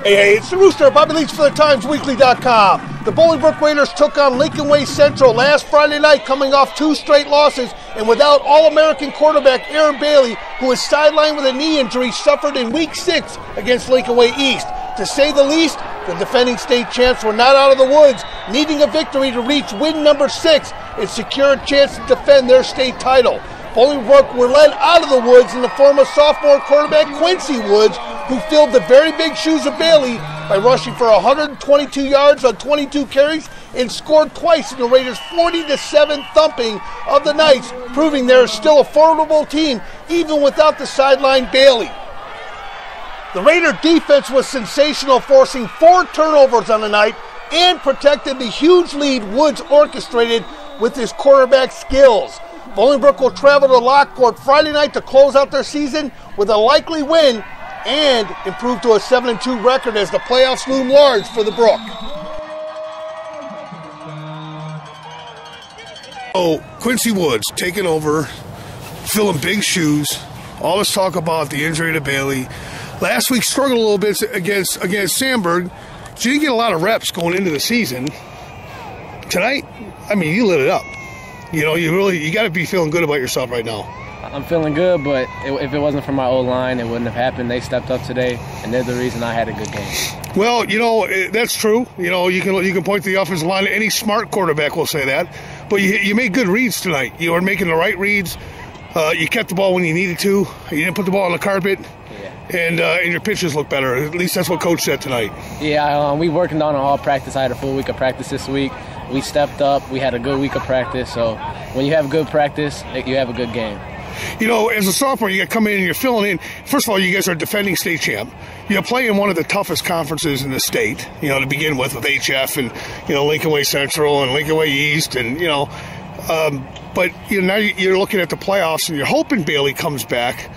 Hey, it's the Rooster, Bobby Leach for the TimesWeekly.com. The Bolingbrook Raiders took on Lincoln Way Central last Friday night, coming off 2 straight losses, and without All-American quarterback Aaron Bailey, who was sidelined with a knee injury suffered in Week 6 against Lincoln Way East. To say the least, the defending state champs were not out of the woods, needing a victory to reach win number 6 and secure a chance to defend their state title. Bolingbrook were led out of the woods in the form of sophomore quarterback Quincy Woods, who filled the very big shoes of Bailey by rushing for 122 yards on 22 carries and scored twice in the Raiders' 40-7 thumping of the Knights, proving they're still a formidable team even without the sideline Bailey. The Raider defense was sensational, forcing 4 turnovers on the night and protected the huge lead Woods orchestrated with his quarterback skills. Bolingbrook will travel to Lockport Friday night to close out their season with a likely win and improve to a 7-2 record as the playoffs loom large for the Brook. Oh, Quincy Woods taking over, filling big shoes. All this talk about the injury to Bailey. Last week struggled a little bit against Sandburg. So you didn't get a lot of reps going into the season. Tonight, I mean, you lit it up. You know, you got to be feeling good about yourself right now. I'm feeling good, but if it wasn't for my O-line, it wouldn't have happened. They stepped up today, and they're the reason I had a good game. Well, you know, that's true. You know, you can point to the offensive line. Any smart quarterback will say that. But you made good reads tonight. You were making the right reads. You kept the ball when you needed to. You didn't put the ball on the carpet. Yeah. And your pitches look better. At least that's what Coach said tonight. Yeah, we working on all practice. I had a full week of practice this week. We stepped up. We had a good week of practice. So when you have good practice, you have a good game. You know, as a sophomore, you got to come in and you're filling in. First of all, you guys are defending state champ. You play in one of the toughest conferences in the state, you know, to begin with HF and, you know, Lincoln Way Central and Lincoln Way East and, you know. But, you know, now you're looking at the playoffs and you're hoping Bailey comes back.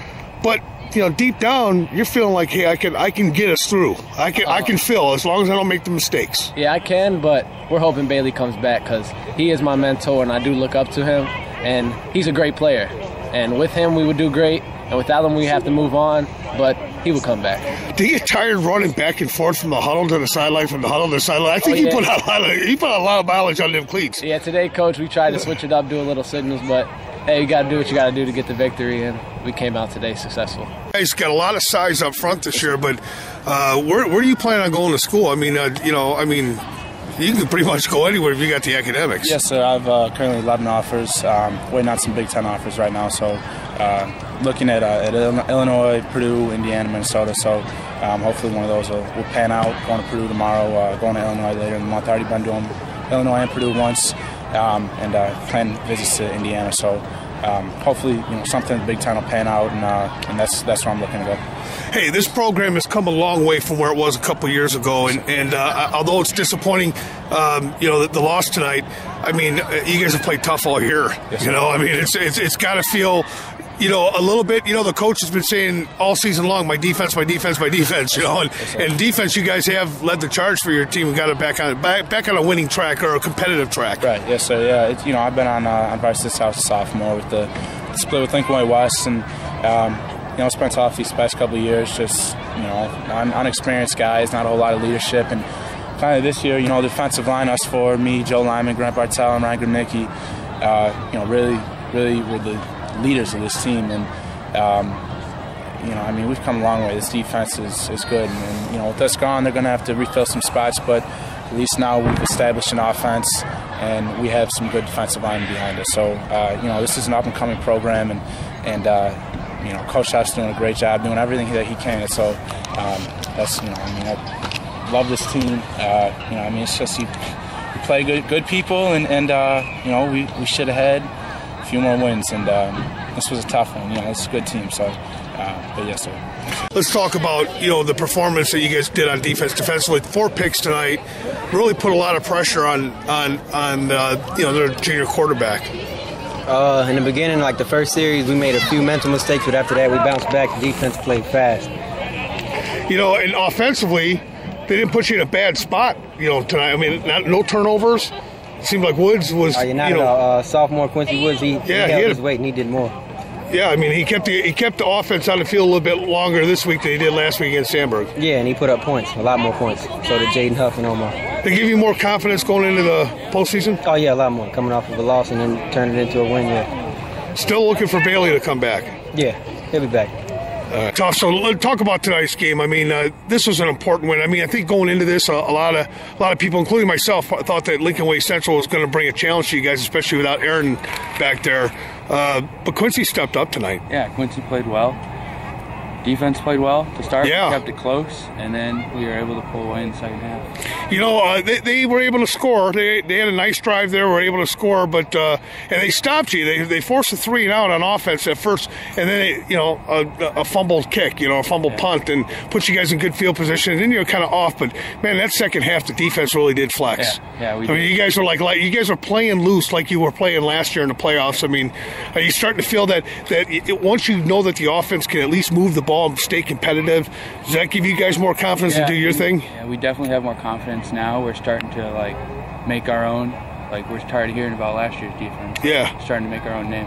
But, you know, deep down, you're feeling like, hey, I can get us through. I can fill as long as I don't make the mistakes. Yeah, I can, but we're hoping Bailey comes back because he is my mentor and I do look up to him. And he's a great player. And with him, we would do great. And without him, we have to move on. But he will come back. Do you get tired running back and forth from the huddle to the sideline, from the huddle to the sideline? I think you put a lot of mileage on them cleats. Yeah, today, Coach, we tried to switch it up, do a little signals. But, hey, you got to do what you got to do to get the victory. And we came out today successful. He's got a lot of size up front this year. But where do you plan on going to school? I mean, you can pretty much go anywhere if you got the academics. Yes, sir. I've currently 11 offers, waiting on some Big Ten offers right now. So looking at Illinois, Purdue, Indiana, Minnesota. So hopefully one of those will pan out. Going to Purdue tomorrow, going to Illinois later in the month. I've already been doing Illinois and Purdue once, and planning visits to Indiana. So hopefully, you know, something in the Big Ten will pan out, and that's where I'm looking to go. Hey, this program has come a long way from where it was a couple years ago, and although it's disappointing, you know, the loss tonight, I mean, you guys have played tough all year. Yes, you know, I mean, it's got to feel, you know, a little bit. You know, the coach has been saying all season long, my defense, my defense, my defense. You know, and defense, you guys have led the charge for your team and got it back on a winning track or a competitive track. Right. Yes, sir. Yeah. You know, I've been on varsity since I was a sophomore with the split with Lincoln Way West, and you know, it's been tough these past couple of years. Just, you know, unexperienced guys, not a whole lot of leadership, and finally this year, you know, the defensive line, us four, me, Joe Lyman, Grant Bartel, and Ryan Gromnicki, you know, really were the leaders of this team, and you know, I mean, we've come a long way. This defense is good, and you know, with us gone, they're going to have to refill some spots, but at least now we've established an offense, and we have some good defensive line behind us. So, you know, this is an up-and-coming program, and you know, Coach Huff's doing a great job, doing everything that he can. And so that's, you know, I mean, I love this team. You know, I mean, it's just you play good people, and you know, we should have had a few more wins, and this was a tough one. You know, it's a good team. So, but yes, sir. Let's talk about, you know, the performance that you guys did on defense. Defensively, 4 picks tonight, really put a lot of pressure on you know, their junior quarterback. In the beginning, like the first series, we made a few mental mistakes, but after that, we bounced back. The defense played fast. You know, and offensively, they didn't put you in a bad spot, you know, tonight. I mean, no turnovers. It seemed like Woods was, sophomore Quincy Woods, he held his weight and he did more. Yeah, I mean, he kept the offense on the field a little bit longer this week than he did last week against Sandburg. Yeah, and he put up points, a lot more points. So did Jaden Huff and Omar. They give you more confidence going into the postseason? Oh, yeah, a lot more. Coming off of a loss and then turning it into a win, yeah. Still looking for Bailey to come back? Yeah, he'll be back. Tough. So let's talk about tonight's game. I mean, this was an important win. I mean, I think going into this, a lot of people, including myself, thought that Lincoln Way Central was going to bring a challenge to you guys, especially without Aaron back there. But Quincy stepped up tonight. Yeah, Quincy played well. Defense played well to start. Yeah. Kept it close, and then we were able to pull away in the second half. You know, they were able to score. They had a nice drive there, were able to score, but and they stopped you. They forced a 3-and-out on offense at first, and then a fumbled kick, a fumbled punt, and put you guys in good field position. And then you're kind of off. But man, that second half, the defense really did flex. Yeah, we did. I mean, you guys were playing loose like you were playing last year in the playoffs. I mean, are you starting to feel that once you know that the offense can at least move the ball and stay competitive, does that give you guys more confidence to do your thing? Yeah, we definitely have more confidence now. We're starting to make our own. We're tired of hearing about last year's defense. Yeah, starting to make our own name.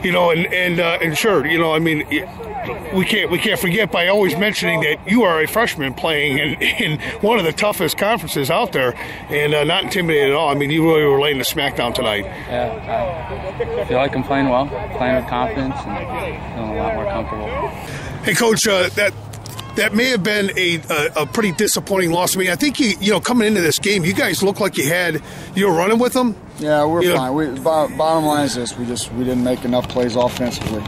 And sure, I mean, we can't forget by always mentioning that you are a freshman playing in one of the toughest conferences out there, and not intimidated at all. I mean, you really were laying the smackdown tonight. Yeah, I feel like I'm playing well, playing with confidence, and feeling a lot more comfortable. Hey, Coach, that may have been a pretty disappointing loss. I mean, I think coming into this game, you guys looked like you were running with them. Yeah, we're fine. Bottom line is this: we didn't make enough plays offensively.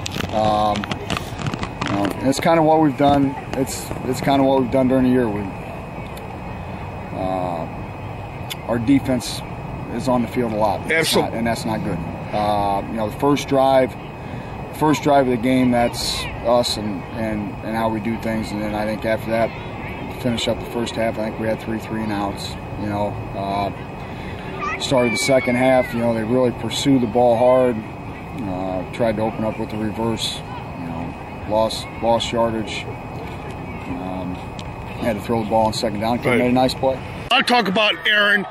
It's kind of what we've done. It's kind of what we've done during the year. Our defense is on the field a lot, absolutely, and that's not good. The first drive of the game, that's us and how we do things. And then I think after that, finish up the first half, I think we had 3 3-and-outs. Started the second half, they really pursued the ball hard, tried to open up with the reverse, lost yardage, had to throw the ball on second down. Made a nice play. I'll talk about Aaron.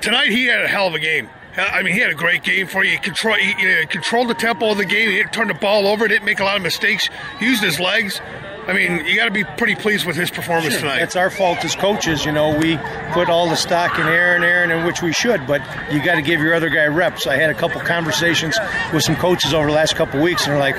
Tonight he had a hell of a game. I mean, he had a great game for you. He controlled the tempo of the game. He didn't turn the ball over. Didn't make a lot of mistakes. He used his legs. I mean, you got to be pretty pleased with his performance tonight. It's our fault as coaches. We put all the stock in Aaron, and which we should, but you got to give your other guy reps. I had a couple conversations with some coaches over the last couple of weeks, and they're like,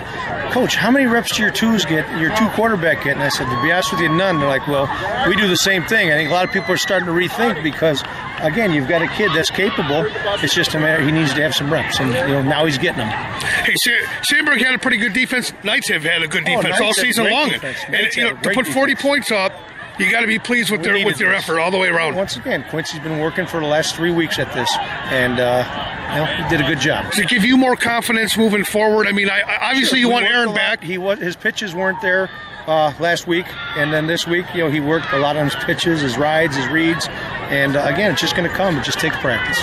Coach, how many reps do your two quarterback get? And I said, to be honest with you, none. They're like, well, we do the same thing. I think a lot of people are starting to rethink because, again, you've got a kid that's capable. It's just a matter he needs to have some reps, and now he's getting them. Hey, Sandburg had a pretty good defense. Knights have had a good defense all season long. And to put 40 points up, you got to be pleased with their effort all the way around. Once again, Quincy's been working for the last 3 weeks at this, and he did a good job. Does it give you more confidence moving forward? I mean, obviously you want Aaron back. His pitches weren't there last week, and then this week, he worked a lot on his pitches, his rides, his reads, and again, it's just going to come. It just takes practice.